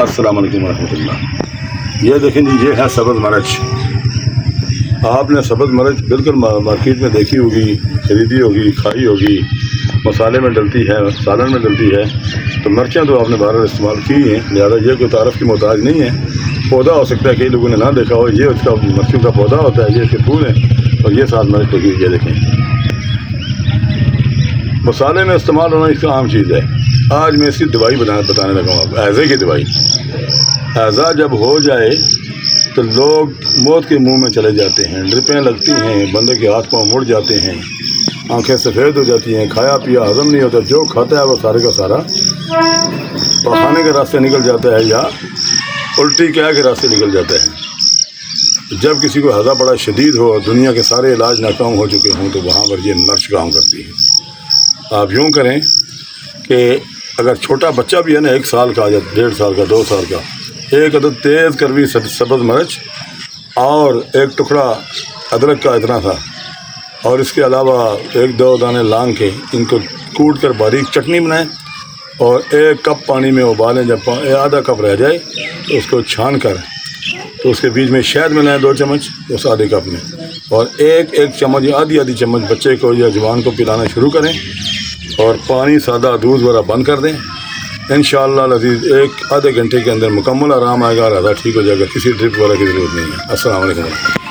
السلام علیکم ورحمۃ اللہ۔ یہ دیکھیں جی، یہ ہے سبز مرچ۔ آپ نے سبز مرچ بالکل مارکیٹ میں دیکھی ہوگی، خریدی ہوگی، کھائی ہوگی، مسالے میں ڈلتی ہے، سالن میں ڈلتی ہے، تو مرچیں تو آپ نے بار استعمال کی ہیں، لہٰذا یہ کوئی تعارف کی محتاج نہیں ہے۔ پودا ہو سکتا ہے کئی لوگوں نے نہ دیکھا ہو، یہ اس کا مرچوں کا پودا ہوتا ہے، یہ اس کے پھول ہیں، اور یہ ساتھ مرچ لگی ہوئی ہے۔ دیکھیں، مسالے میں استعمال ہونا اس کا عام چیز ہے۔ آج میں اس کی دوائی بتانے لگا ہوں آپ، ایزے کی دوائی۔ ایزا جب ہو جائے تو لوگ موت کے منہ میں چلے جاتے ہیں، ڈرپیں لگتی ہیں، بندے کے ہاتھ پاؤں مڑ جاتے ہیں، آنکھیں سفید ہو جاتی ہیں، کھایا پیا ہضم نہیں ہوتا، جو کھاتا ہے وہ سارے کا سارا پخانے کے راستے نکل جاتا ہے یا الٹی کیا کے راستے نکل جاتا ہے۔ جب کسی کو ہضم بڑا شدید ہو، دنیا کے سارے علاج ناکام ہو چکے ہوں، تو وہاں پر یہ مرچ کام کرتی ہے۔ آپ یوں کریں کہ اگر چھوٹا بچہ بھی ہے نا، 1 سال کا یا 1.5 سال کا، 2 سال کا، 1 عدد تیز کروی سبز مرچ اور 1 ٹکڑا ادرک کا اتنا تھا، اور اس کے علاوہ 1-2 دانے لانگ کے ان کو کوٹ کر باریک چٹنی بنائیں، اور 1 کپ پانی میں ابالیں۔ جب آدھا کپ رہ جائے تو اس کو چھان کر، تو اس کے بیچ میں شہد ملائیں 2 چمچ اس آدھے کپ میں، اور 1 چمچ یا آدھی چمچ بچے کو یا جوان کو پلانا شروع کریں، اور پانی سادہ دودھ وغیرہ بند کر دیں۔ انشاءاللہ العزیز آدھے گھنٹے کے اندر مکمل آرام آئے گا، اور ٹھیک ہو جائے گا، کسی ڈرپ وغیرہ کی ضرورت نہیں ہے۔ السلام علیکم۔